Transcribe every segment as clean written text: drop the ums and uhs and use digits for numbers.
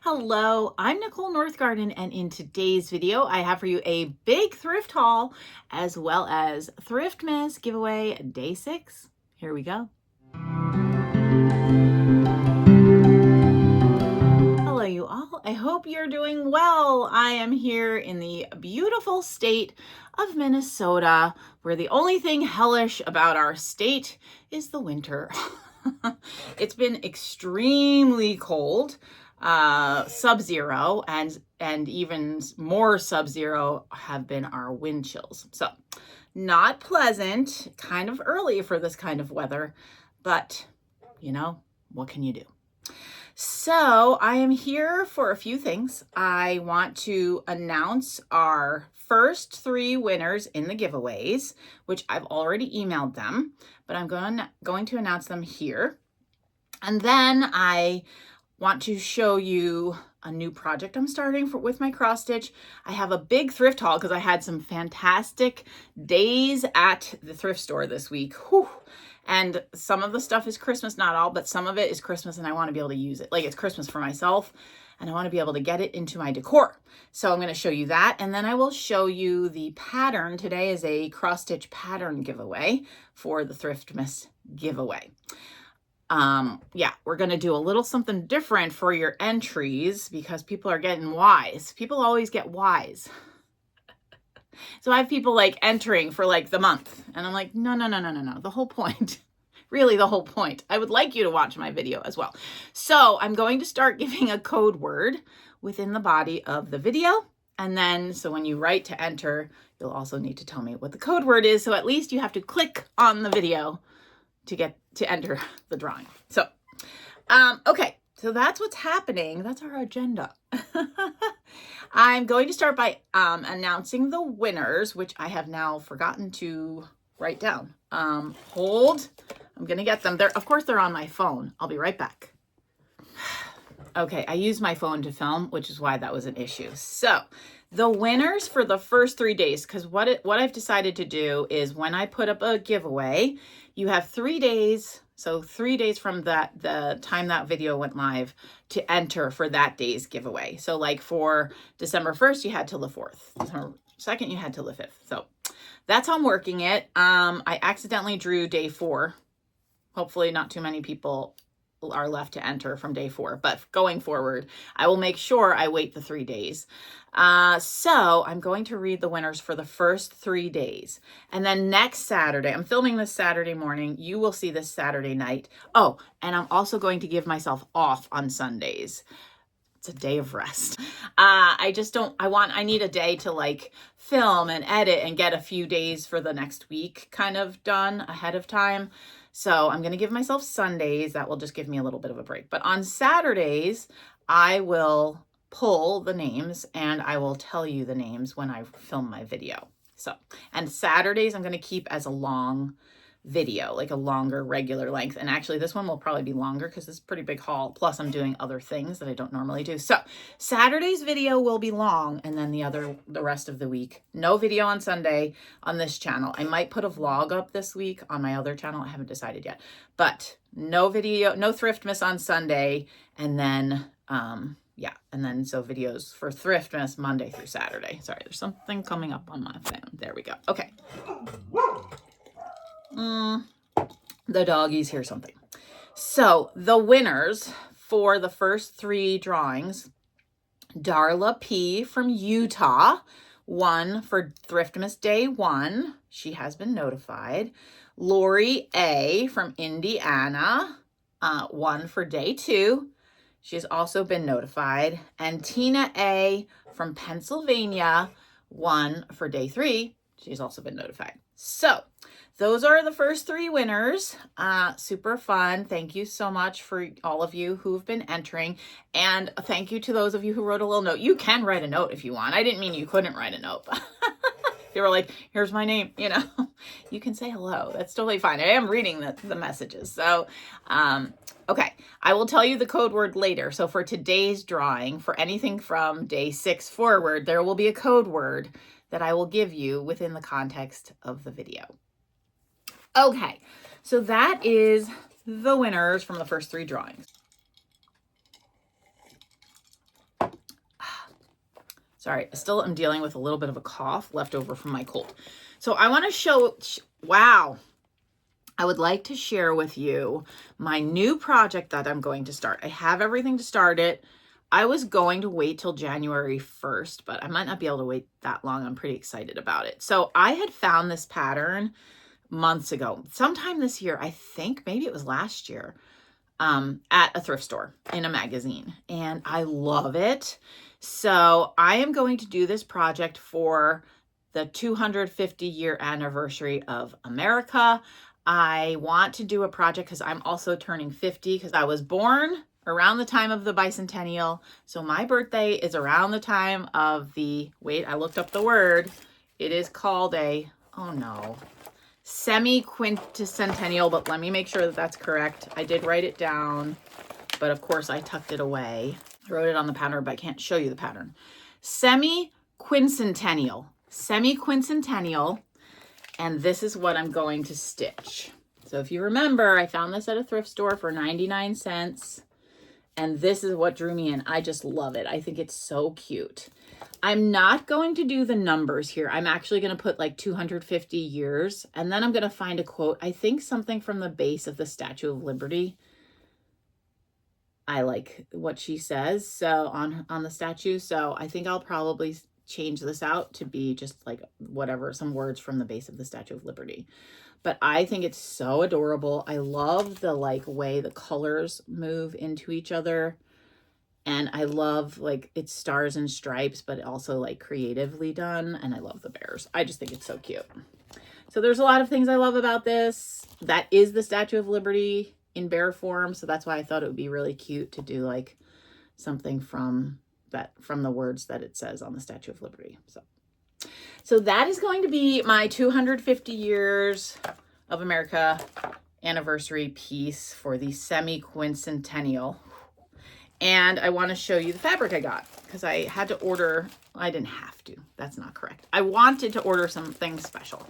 Hello, I'm Nicole Northgarden, and in today's video, I have for you a big thrift haul as well as THRIFTMAS giveaway day 6. Here we go. Hello, you all. I hope you're doing well. I am here in the beautiful state of Minnesota, where the only thing hellish about our state is the winter. It's been extremely cold. Sub-zero and even more sub-zero have been our wind chills. So not pleasant, kind of early for this kind of weather, but you know, what can you do? So I am here for a few things. I want to announce our first 3 winners in the giveaways, which I've already emailed them, but I'm going to announce them here. And then I want to show you a new project I'm starting with my cross stitch. I have a big thrift haul because I had some fantastic days at the thrift store this week. Whew. And some of the stuff is Christmas, not all, but some of it is Christmas and I want to be able to use it. Like it's Christmas for myself and I want to be able to get it into my decor. So I'm going to show you that. And then I will show you the pattern. Today is a cross stitch pattern giveaway for the THRIFTMAS giveaway. Yeah, we're going to do a little something different for your entries because people are getting wise. People always get wise. So I have people like entering for like the month and I'm like, no. The whole point, really the whole point. I would like you to watch my video as well. So I'm going to start giving a code word within the body of the video. And then, so when you write to enter, you'll also need to tell me what the code word is. So at least you have to click on the video to enter the drawing. So, okay, so that's what's happening. That's our agenda. I'm going to start by announcing the winners, which I have now forgotten to write down. Hold, I'm going to get them. Of course, they're on my phone. I'll be right back. Okay, I used my phone to film, which is why that was an issue. So the winners for the first 3 days, because what I've decided to do is when I put up a giveaway, you have 3 days. So 3 days from the time that video went live to enter for that day's giveaway. So like for December 1st, you had till the 4th. December 2nd, you had till the 5th. So that's how I'm working it. I accidentally drew day 4. Hopefully not too many people are left to enter from day 4, but going forward, I will make sure I wait the 3 days. So I'm going to read the winners for the first 3 days. And then next Saturday, I'm filming this Saturday morning. You will see this Saturday night. Oh, and I'm also going to give myself off on Sundays. It's a day of rest. I need a day to like film and edit and get a few days for the next week kind of done ahead of time. So I'm going to give myself Sundays. That will just give me a little bit of a break. But on Saturdays, I will pull the names and I will tell you the names when I film my video. So, and Saturdays, I'm going to keep as a long video, like a longer regular length. And actually this one will probably be longer because it's a pretty big haul. Plus I'm doing other things that I don't normally do. So Saturday's video will be long and then the rest of the week, no video on Sunday on this channel. I might put a vlog up this week on my other channel. I haven't decided yet, but no video, no THRIFTMAS on Sunday. And then, yeah. And then, so videos for THRIFTMAS Monday through Saturday. Sorry, there's something coming up on my phone. There we go. Okay. The doggies hear something. So the winners for the first 3 drawings, Darla P from Utah won for THRIFTMAS day 1. She has been notified. Lori A from Indiana won for day 2. She has also been notified. And Tina A from Pennsylvania won for day 3. She's also been notified. So those are the first 3 winners. Super fun. Thank you so much for all of you who've been entering. And thank you to those of you who wrote a little note. You can write a note if you want. I didn't mean you couldn't write a note. You were like, here's my name, you know. You can say hello. That's totally fine. I am reading the messages. So, okay. I will tell you the code word later. So for today's drawing, for anything from day 6 forward, there will be a code word that I will give you within the context of the video. Okay, so that is the winners from the first 3 drawings. Sorry, I still am dealing with a little bit of a cough left over from my cold. So I want to show, wow. I would like to share with you my new project that I'm going to start. I have everything to start it. I was going to wait till January 1st, but I might not be able to wait that long. I'm pretty excited about it. So I had found this pattern months ago, sometime this year, I think maybe it was last year, at a thrift store in a magazine, and I love it. So I am going to do this project for the 250-year anniversary of America. I want to do a project because I'm also turning 50 because I was born around the time of the bicentennial. So my birthday is around the time of the, wait, I looked up the word. It is called a, oh no, semi-quinticentennial, but let me make sure that that's correct. I did write it down, but of course I tucked it away. I wrote it on the pattern, but I can't show you the pattern. Semi-quincentennial, and this is what I'm going to stitch. So if you remember, I found this at a thrift store for 99 cents, and this is what drew me in. I just love it. I think it's so cute. I'm not going to do the numbers here. I'm actually going to put like 250 years, and then I'm going to find a quote. I think something from the base of the Statue of Liberty. I like what she says so on the statue. So I think I'll probably change this out to be just like whatever, some words from the base of the Statue of Liberty. But I think it's so adorable. I love the like way the colors move into each other. And I love like it's stars and stripes, but also like creatively done. And I love the bears. I just think it's so cute. So there's a lot of things I love about this. That is the Statue of Liberty in bear form. So that's why I thought it would be really cute to do like something from the words that it says on the Statue of Liberty. So that is going to be my 250 years of America anniversary piece for the semi-quincentennial. And I want to show you the fabric I got because I had to order. I didn't have to. That's not correct. I wanted to order something special.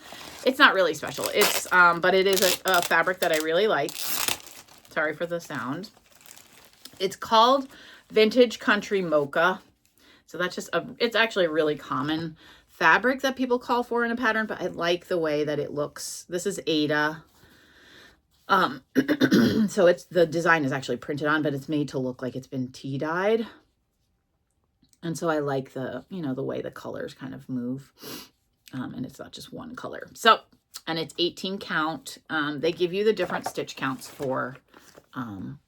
It's not really special. It's but it is a fabric that I really like. Sorry for the sound. It's called Vintage Country Mocha. So that's just it's actually a really common fabric that people call for in a pattern, but I like the way that it looks. This is Ada. So the design is actually printed on, but it's made to look like it's been tea dyed. And so I like the way the colors kind of move. And it's not just one color. So, and it's 18 count. They give you the different stitch counts for,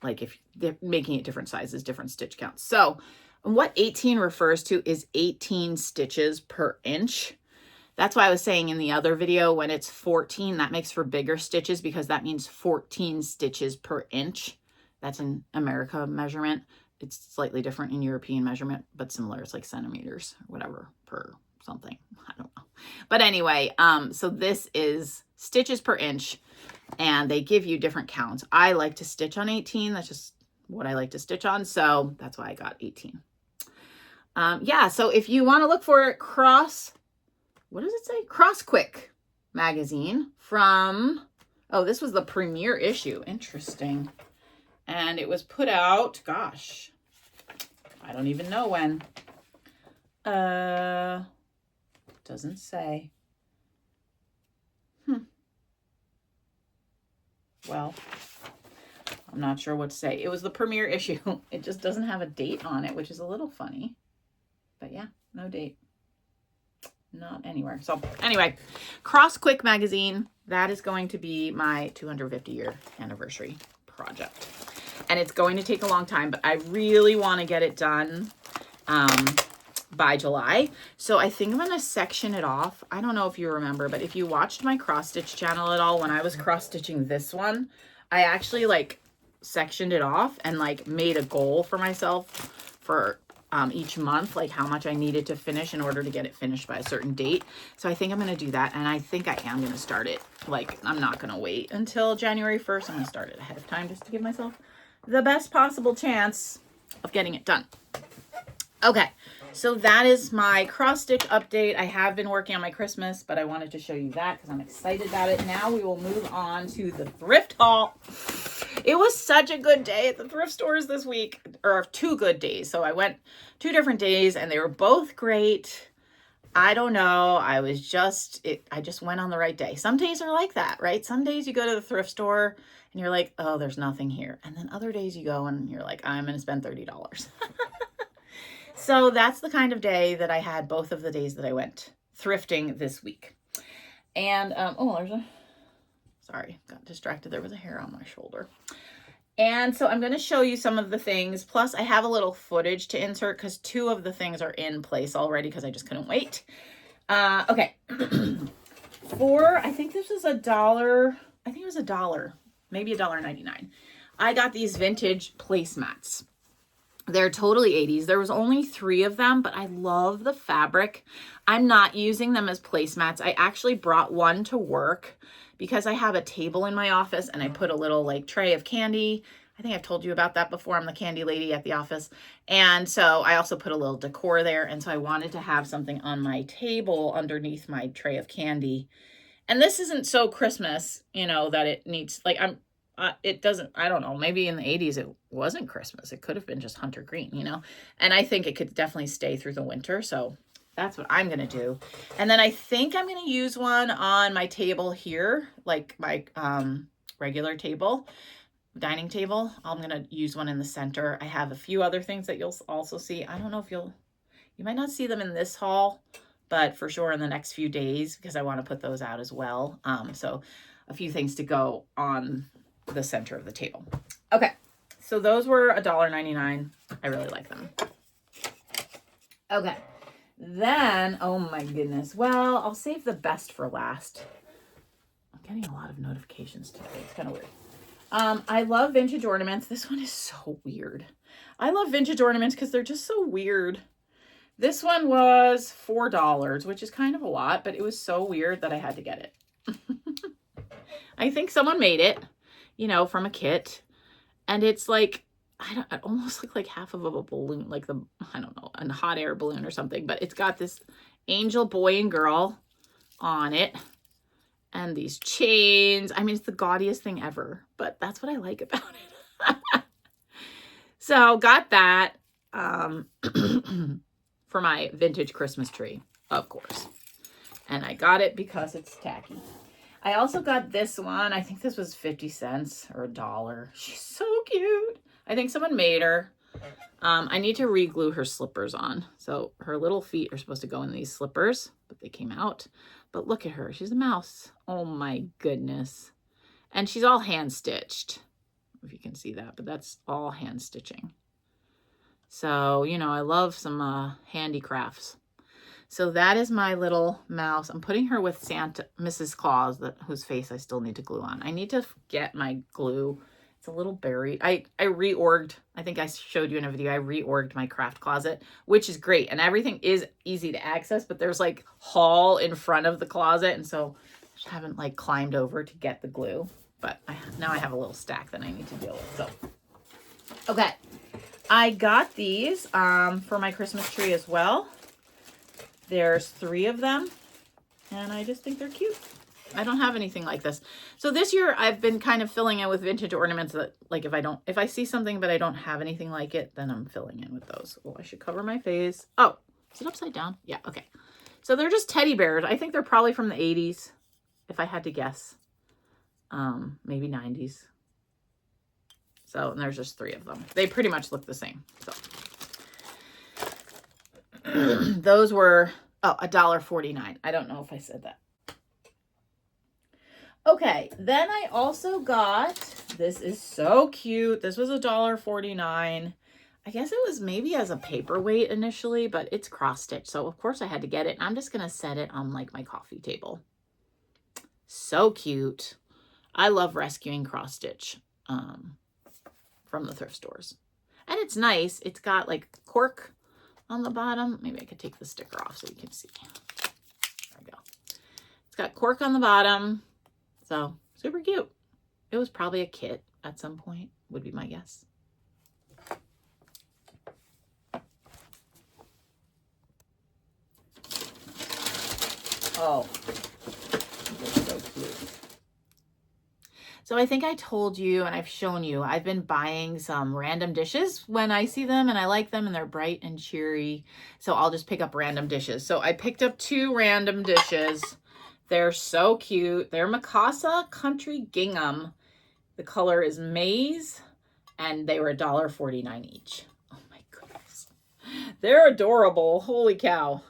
like if they're making it different sizes, different stitch counts. So what 18 refers to is 18 stitches per inch. That's why I was saying in the other video, when it's 14, that makes for bigger stitches because that means 14 stitches per inch. That's an America measurement. It's slightly different in European measurement, but similar. It's like centimeters or whatever per something. I don't know. But anyway, so this is stitches per inch and they give you different counts. I like to stitch on 18. That's just what I like to stitch on. So that's why I got 18. Yeah, so if you want to look for it, what does it say? Cross Quick magazine from, oh, this was the premiere issue. Interesting. And it was put out, gosh, I don't even know when. Doesn't say. Well, I'm not sure what to say. It was the premiere issue. It just doesn't have a date on it, which is a little funny. But yeah, no date. Not anywhere. So anyway, Cross Quick magazine. That is going to be my 250-year anniversary project. And it's going to take a long time, but I really want to get it done by July. So I think I'm going to section it off. I don't know if you remember, but if you watched my cross stitch channel at all, when I was cross stitching this one, I actually like sectioned it off and like made a goal for myself for each month, like how much I needed to finish in order to get it finished by a certain date. So I think I'm going to do that. And I think I am going to start it. Like, I'm not going to wait until January 1st. I'm going to start it ahead of time just to give myself the best possible chance of getting it done. Okay. So that is my cross stitch update. I have been working on my Christmas, but I wanted to show you that because I'm excited about it. Now we will move on to the thrift haul. It was such a good day at the thrift stores this week, or 2 good days. So I went 2 different days and they were both great. I don't know. I just went on the right day. Some days are like that, right? Some days you go to the thrift store and you're like, oh, there's nothing here. And then other days you go and you're like, I'm going to spend $30. So that's the kind of day that I had both of the days that I went thrifting this week. And, sorry, got distracted. There was a hair on my shoulder. And so I'm going to show you some of the things. Plus, I have a little footage to insert because 2 of the things are in place already because I just couldn't wait. Okay. I think this was $1. I think it was $1, maybe $1.99. I got these vintage placemats. They're totally 80s. There was only 3 of them, but I love the fabric. I'm not using them as placemats. I actually brought one to work because I have a table in my office and I put a little like tray of candy. I think I've told you about that before. I'm the candy lady at the office. And so I also put a little decor there. And so I wanted to have something on my table underneath my tray of candy. And this isn't so Christmas, that it needs, it doesn't, I don't know, maybe in the 80s it wasn't Christmas. It could have been just hunter green, and I think it could definitely stay through the winter. So that's what I'm going to do. And then I think I'm going to use one on my table here, like my regular table, dining table. I'm going to use one in the center. I have a few other things that you'll also see. I don't know if you might not see them in this haul, but for sure in the next few days, because I want to put those out as well. So a few things to go on the center of the table. Okay, so those were $1.99. I really like them. Okay, then, oh my goodness. Well, I'll save the best for last. I'm getting a lot of notifications today. It's kind of weird. I love vintage ornaments. This one is so weird. I love vintage ornaments because they're just so weird. This one was $4, which is kind of a lot, but it was so weird that I had to get it. I think someone made it, from a kit. And it's like, it almost looked like half of a balloon, like a hot air balloon or something. But it's got this angel boy and girl on it. And these chains. I mean, it's the gaudiest thing ever. But that's what I like about it. So got that for my vintage Christmas tree, of course. And I got it because it's tacky. I also got this one. I think this was 50 cents or $1. She's so cute. I think someone made her. I need to re-glue her slippers on. So her little feet are supposed to go in these slippers, but they came out. But look at her. She's a mouse. Oh my goodness. And she's all hand stitched. If you can see that, but that's all hand stitching. So, I love some handicrafts. So that is my little mouse. I'm putting her with Mrs. Claus, whose face I still need to glue on. I need to get my glue. It's a little buried. I reorged. I think I showed you in a video. I reorged my craft closet, which is great. And everything is easy to access, but there's like haul in front of the closet. And so I just haven't climbed over to get the glue. But now I have a little stack that I need to deal with. So, okay. I got these for my Christmas tree as well. There's 3 of them, and I just think they're cute. I don't have anything like this. So this year I've been kind of filling in with vintage ornaments that, if I see something but I don't have anything like it, then I'm filling in with those. Oh, I should cover my face. Oh, is it upside down? Yeah, okay. So they're just teddy bears. I think they're probably from the 80s, if I had to guess. Maybe 90s. So, and there's just 3 of them. They pretty much look the same. So those were $1.49. I don't know if I said that. Okay, then I also got, this is so cute. This was $1.49. I guess it was maybe as a paperweight initially, but it's cross stitch. So of course I had to get it. I'm just going to set it on my coffee table. So cute. I love rescuing cross stitch from the thrift stores. And it's nice. It's got cork on the bottom. Maybe I could take the sticker off so you can see. There we go. It's got cork on the bottom. So super cute. It was probably a kit at some point, would be my guess. Oh, so cute. So I think I told you, and I've shown you, I've been buying some random dishes when I see them and I like them and they're bright and cheery. So I'll just pick up random dishes. So I picked up 2 random dishes. They're so cute. They're Mikasa Country Gingham. The color is maize and they were $1.49 each. Oh my goodness. They're adorable. Holy cow.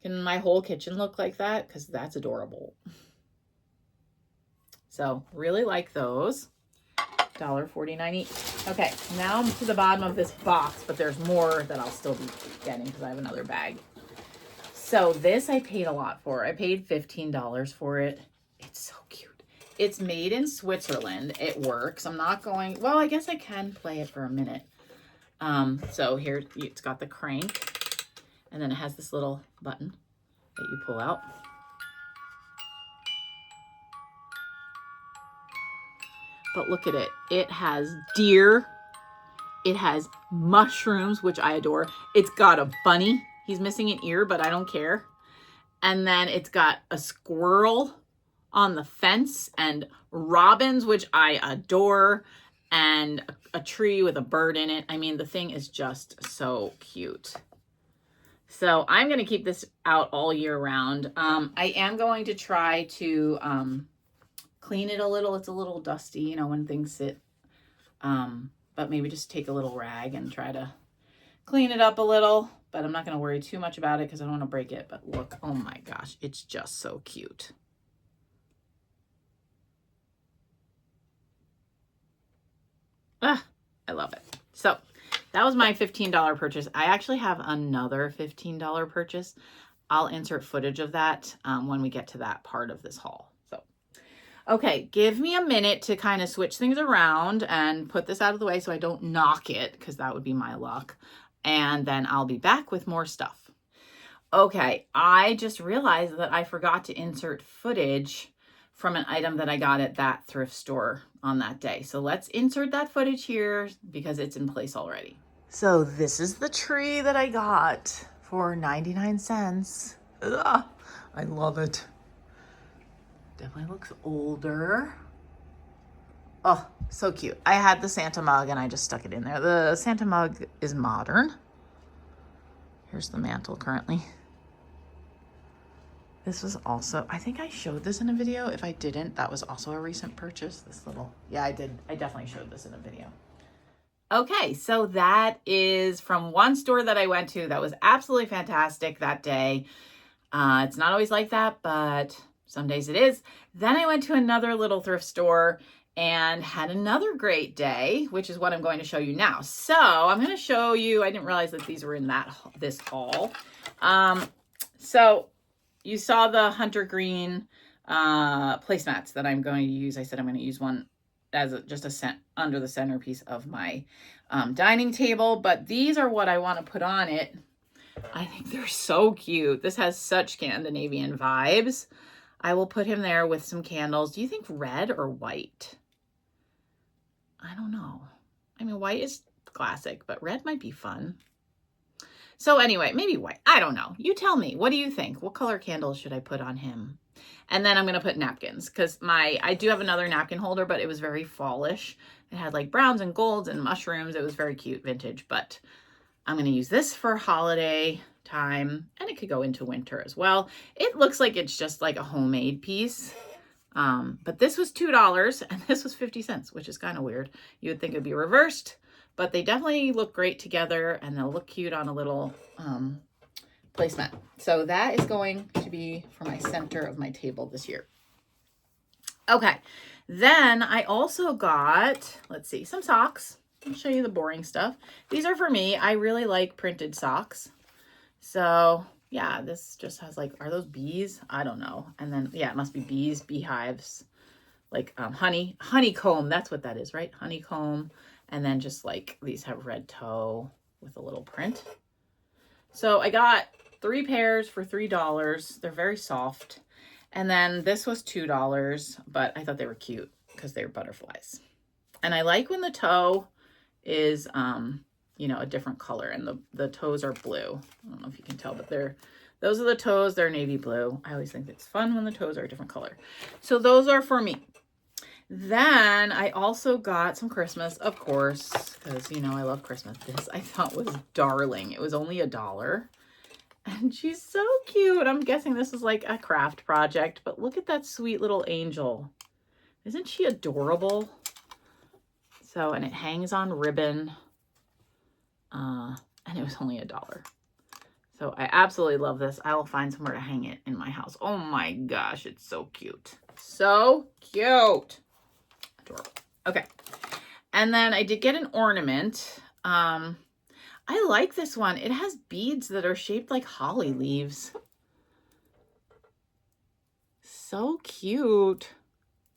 Can my whole kitchen look like that? Because that's adorable. So really like those. $1.49 each. Okay, now I'm to the bottom of this box, but there's more that I'll still be getting because I have another bag. So this I paid a lot for. I paid $15 for it. It's so cute. It's made in Switzerland. It works. I'm not going, well, I guess I can play it for a minute. So here it's got the crank and then it has this little button that you pull out. But look at it. It has deer. It has mushrooms, which I adore. It's got a bunny. He's missing an ear, but I don't care. And then it's got a squirrel on the fence and robins, which I adore, and a tree with a bird in it. I mean, the thing is just so cute. So I'm going to keep this out all year round. I am going to try to clean it a little. It's a little dusty, you know, when things sit. But maybe just take a little rag and try to clean it up a little. But I'm not going to worry too much about it because I don't want to break it. But look, oh my gosh, it's just so cute. Ah, I love it. So that was my $15 purchase. I actually have another $15 purchase. I'll insert footage of that when we get to that part of this haul. So, okay, give me a minute to kind of switch things around and put this out of the way so I don't knock it, because that would be my luck. And then I'll be back with more stuff. Okay, I just realized that I forgot to insert footage from an item that I got at that thrift store on that day. So let's insert that footage here because it's in place already. So this is the tree that I got for 99 cents. Ugh, I love it. Definitely looks older. Oh, so cute. I had the Santa mug and I just stuck it in there. The Santa mug is modern. Here's the mantle currently. This was also, I think I showed this in a video. If I didn't, that was also a recent purchase. This little, yeah, I did. I definitely showed this in a video. Okay, so that is from one store that I went to that was absolutely fantastic that day. It's not always like that, but some days it is. Then I went to another little thrift store and had another great day, which is what I'm going to show you now. So I'm going to show you, I didn't realize that these were in this haul. So you saw the hunter green placemats that I'm going to use. I said I'm going to use one as under the centerpiece of my dining table, but these are what I want to put on it. I think they're so cute. This has such Scandinavian vibes. I will put him there with some candles. Do you think red or white? I don't know. I mean, white is classic, but red might be fun. So anyway, maybe white. I don't know. You tell me. What do you think? What color candles should I put on him? And then I'm going to put napkins because I do have another napkin holder, but it was very fallish. It had like browns and golds and mushrooms. It was very cute, vintage, but I'm going to use this for holiday time, and it could go into winter as well. It looks like it's just like a homemade piece. But this was $2 and this was 50 cents, which is kind of weird. You would think it'd be reversed, but they definitely look great together and they'll look cute on a little placemat. So that is going to be for my center of my table this year. Okay, then I also got, let's see, some socks. I'll show you the boring stuff. These are for me. I really like printed socks. So yeah, this just has like, are those bees? I don't know. And then, yeah, it must be bees, beehives, like honeycomb. That's what that is, right? Honeycomb. And then just like, these have red toe with a little print. So I got 3 pairs for $3. They're very soft. And then this was $2, but I thought they were cute because they were butterflies. And I like when the toe is, you know, a different color and the toes are blue. I don't know if you can tell, but those are the toes. They're navy blue. I always think it's fun when the toes are a different color. So those are for me. Then I also got some Christmas, of course, because, you know, I love Christmas. This I thought was darling. It was only $1. And she's so cute. I'm guessing this is like a craft project, but look at that sweet little angel. Isn't she adorable? So, and it hangs on ribbon. And it was only $1. So I absolutely love this. I will find somewhere to hang it in my house. Oh my gosh, it's so cute. So cute. Adorable. Okay. And then I did get an ornament. I like this one. It has beads that are shaped like holly leaves. So cute.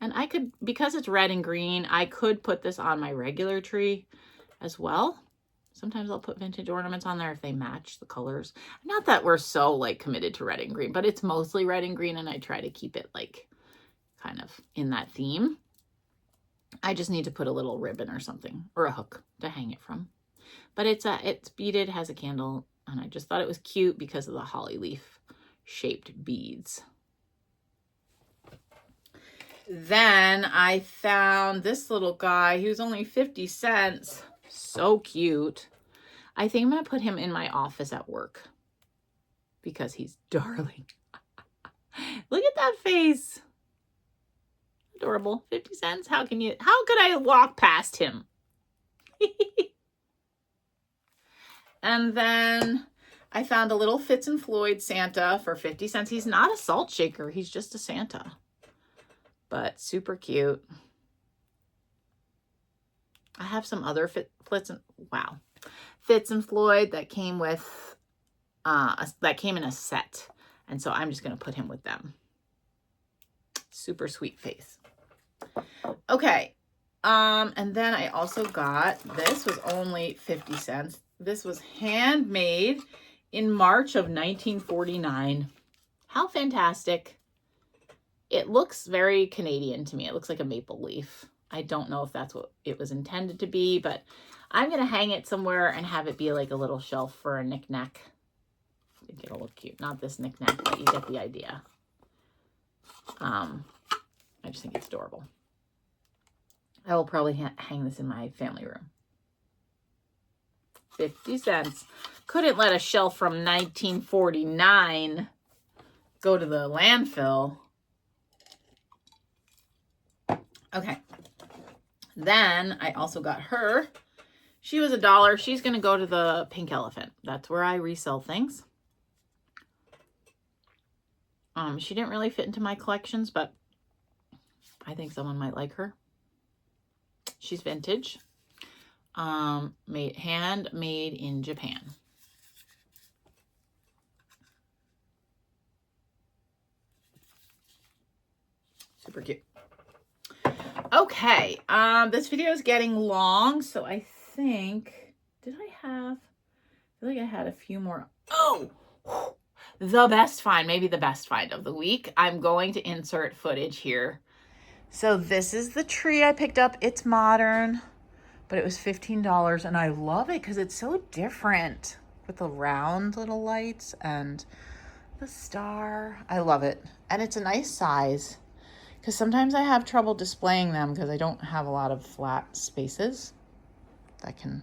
And I could, because it's red and green, I could put this on my regular tree as well. Sometimes I'll put vintage ornaments on there if they match the colors. Not that we're so like committed to red and green, but it's mostly red and green and I try to keep it like kind of in that theme. I just need to put a little ribbon or something or a hook to hang it from. But it's beaded, has a candle, and I just thought it was cute because of the holly leaf shaped beads. Then I found this little guy. He was only 50 cents. So cute. I think I'm going to put him in my office at work because he's darling. Look at that face. Adorable. 50 cents. How could I walk past him? And then I found a little Fitz and Floyd Santa for 50 cents. He's not a salt shaker. He's just a Santa. But super cute. I have some other Fitz and Floyd that came with that came in a set, and so I'm just gonna put him with them. Super sweet face. Okay, and then I also got, this was only 50 cents. This was handmade in March of 1949. How fantastic! It looks very Canadian to me. It looks like a maple leaf. I don't know if that's what it was intended to be, but I'm going to hang it somewhere and have it be like a little shelf for a knick-knack. I think it'll look cute. Not this knick-knack, but you get the idea. I just think it's adorable. I will probably hang this in my family room. 50 cents. Couldn't let a shelf from 1949 go to the landfill. Okay. Then I also got her. She was $1. She's going to go to the Pink Elephant. That's where I resell things. She didn't really fit into my collections, but I think someone might like her. She's vintage. Handmade in Japan. Super cute. Okay, this video is getting long, so I think, I feel like I had a few more. Oh, the best find, maybe the best find of the week. I'm going to insert footage here. So this is the tree I picked up. It's modern, but it was $15, and I love it because it's so different with the round little lights and the star. I love it, and it's a nice size. Because sometimes I have trouble displaying them because I don't have a lot of flat spaces that can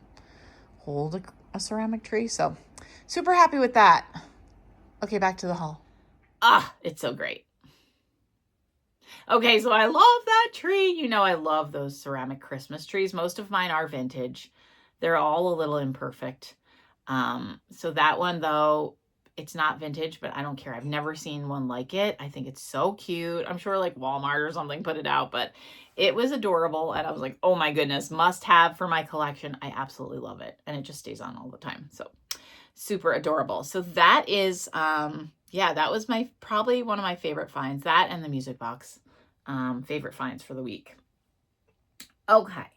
hold a ceramic tree. So super happy with that. Okay, back to the haul. It's so great. Okay, so I love that tree. You know, I love those ceramic Christmas trees. Most of mine are vintage. They're all a little imperfect. So that one, though, it's not vintage, but I don't care. I've never seen one like it. I think it's so cute. I'm sure like Walmart or something put it out, but it was adorable. And I was like, oh my goodness, must have for my collection. I absolutely love it. And it just stays on all the time. So super adorable. So that is, yeah, that was probably one of my favorite finds. That and the music box, favorite finds for the week. Okay.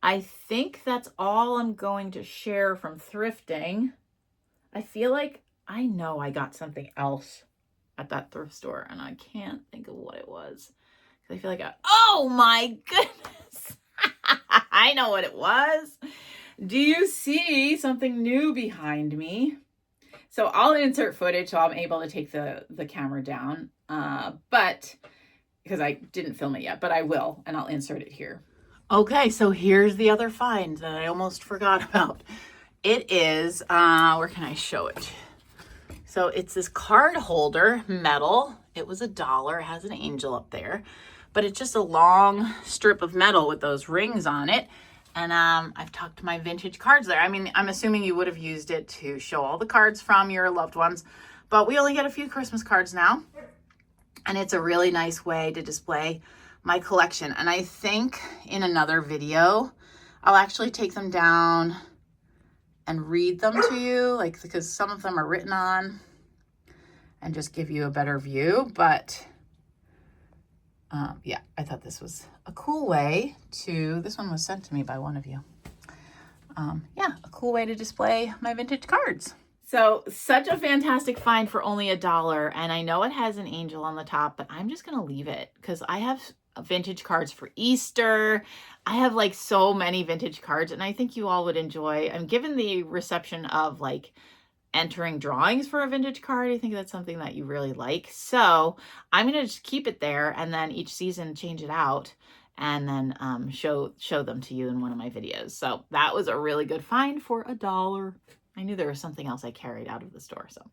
I think that's all I'm going to share from thrifting. I feel like I know I got something else at that thrift store, and I can't think of what it was. I feel like, oh my goodness. I know what it was. Do you see something new behind me? So I'll insert footage so I'm able to take the camera down. But because I didn't film it yet, but I will, and I'll insert it here. Okay, so here's the other find that I almost forgot about. It is, where can I show it? So it's this card holder, metal. It was $1. It has an angel up there, but it's just a long strip of metal with those rings on it. And I've tucked my vintage cards there. I mean, I'm assuming you would have used it to show all the cards from your loved ones, but we only get a few Christmas cards now. And it's a really nice way to display my collection. And I think in another video, I'll actually take them down and read them to you, like, because some of them are written on, and just give you a better view. But yeah, I thought this was a cool way to, this one was sent to me by one of you. Yeah, a cool way to display my vintage cards. So such a fantastic find for only $1. And I know it has an angel on the top, but I'm just going to leave it because I have vintage cards for Easter. I have like so many vintage cards, and I think you all would enjoy. I'm given the reception of like entering drawings for a vintage card. I think that's something that you really like. So I'm going to just keep it there, and then each season change it out, and then show them to you in one of my videos. So that was a really good find for $1. I knew there was something else I carried out of the store. So,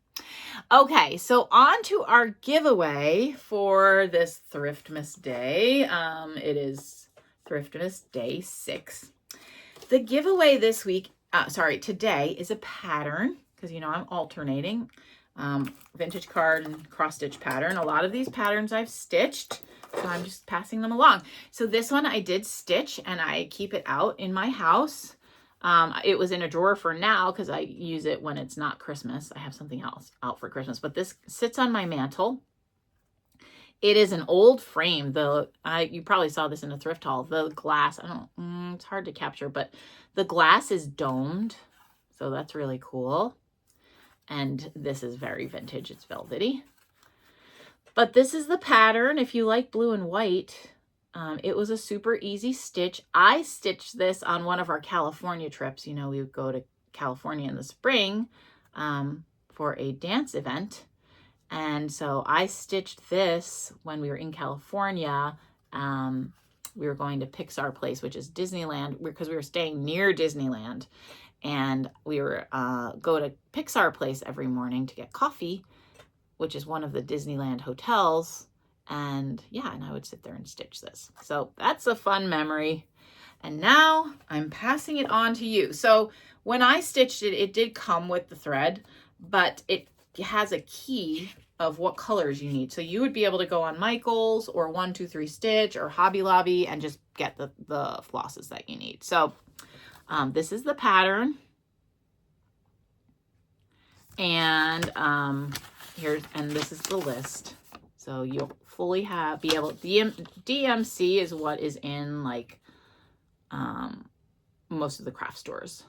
okay, so on to our giveaway for this Thriftmas Day. It is Thriftmas Day 6. The giveaway this week, today is a pattern, because you know I'm alternating vintage card and cross stitch pattern. A lot of these patterns I've stitched, so I'm just passing them along. So this one I did stitch, and I keep it out in my house. It was in a drawer for now because I use it when it's not Christmas. I have something else out for Christmas, but this sits on my mantle. It is an old frame. You probably saw this in a thrift haul. The glass, it's hard to capture, but the glass is domed. So that's really cool. And this is very vintage. It's velvety. But this is the pattern. If you like blue and white, it was a super easy stitch. I stitched this on one of our California trips. You know, we would go to California in the spring for a dance event. And so I stitched this when we were in California. We were going to Pixar Place, which is Disneyland, because we were staying near Disneyland. And we were go to Pixar Place every morning to get coffee, which is one of the Disneyland hotels. And yeah, and I would sit there and stitch this. So that's a fun memory. And now I'm passing it on to you. So when I stitched it, it did come with the thread, but it has a key of what colors you need. So you would be able to go on Michael's or 1 2 3 Stitch or Hobby Lobby and just get the flosses that you need. So this is the pattern. And this is the list. So you'll fully be able, DMC is what is in like most of the craft stores.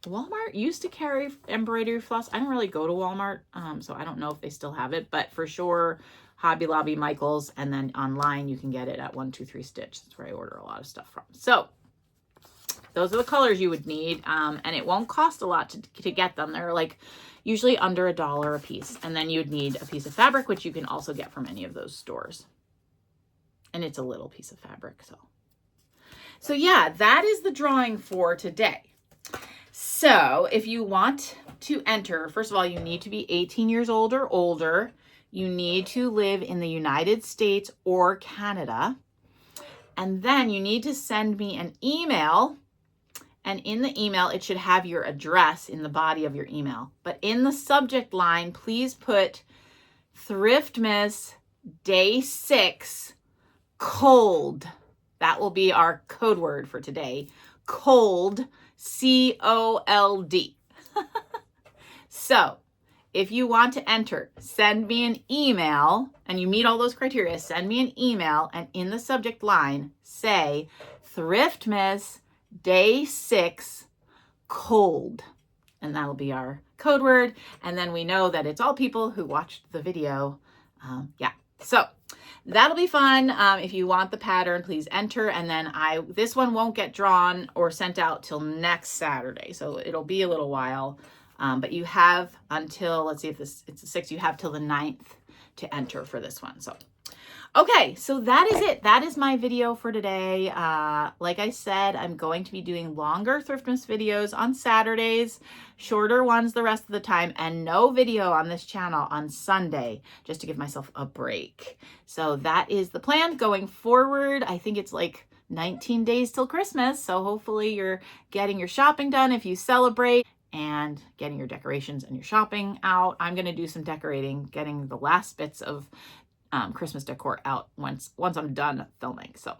Walmart used to carry embroidery floss. I don't really go to Walmart, so I don't know if they still have it, but for sure, Hobby Lobby, Michael's, and then online you can get it at 1 2 3 Stitch. That's where I order a lot of stuff from. So those are the colors you would need, and it won't cost a lot to get them. They're like usually under $1 a piece, and then you'd need a piece of fabric, which you can also get from any of those stores. And it's a little piece of fabric, so yeah, that is the drawing for today. So if you want to enter, first of all, you need to be 18 years old or older. You need to live in the United States or Canada. And then you need to send me an email. And in the email, it should have your address in the body of your email. But in the subject line, please put Thriftmas Day 6 cold. That will be our code word for today. Cold. COLD. So if you want to enter, send me an email, and you meet all those criteria, send me an email, and in the subject line, say Thriftmas Day 6 cold. And that'll be our code word. And then we know that it's all people who watched the video. Yeah. So that'll be fun. If you want the pattern, please enter. And then this one won't get drawn or sent out till next Saturday. So it'll be a little while. But you have until, let's see if it's the 6th, you have till the 9th to enter for this one. So Okay, so that is it. That is my video for today. Like I said, I'm going to be doing longer Thriftmas videos on Saturdays, shorter ones the rest of the time, and no video on this channel on Sunday, just to give myself a break. So that is the plan going forward. I think it's like 19 days till Christmas, so hopefully you're getting your shopping done if you celebrate, and getting your decorations and your shopping out. I'm going to do some decorating, getting the last bits of Christmas decor out once I'm done filming. So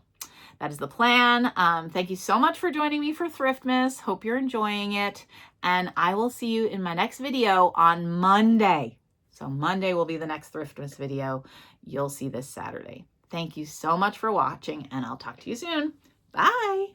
that is the plan. Thank you so much for joining me for Thriftmas. Hope you're enjoying it. And I will see you in my next video on Monday. So Monday will be the next Thriftmas video. You'll see this Saturday. Thank you so much for watching, and I'll talk to you soon. Bye.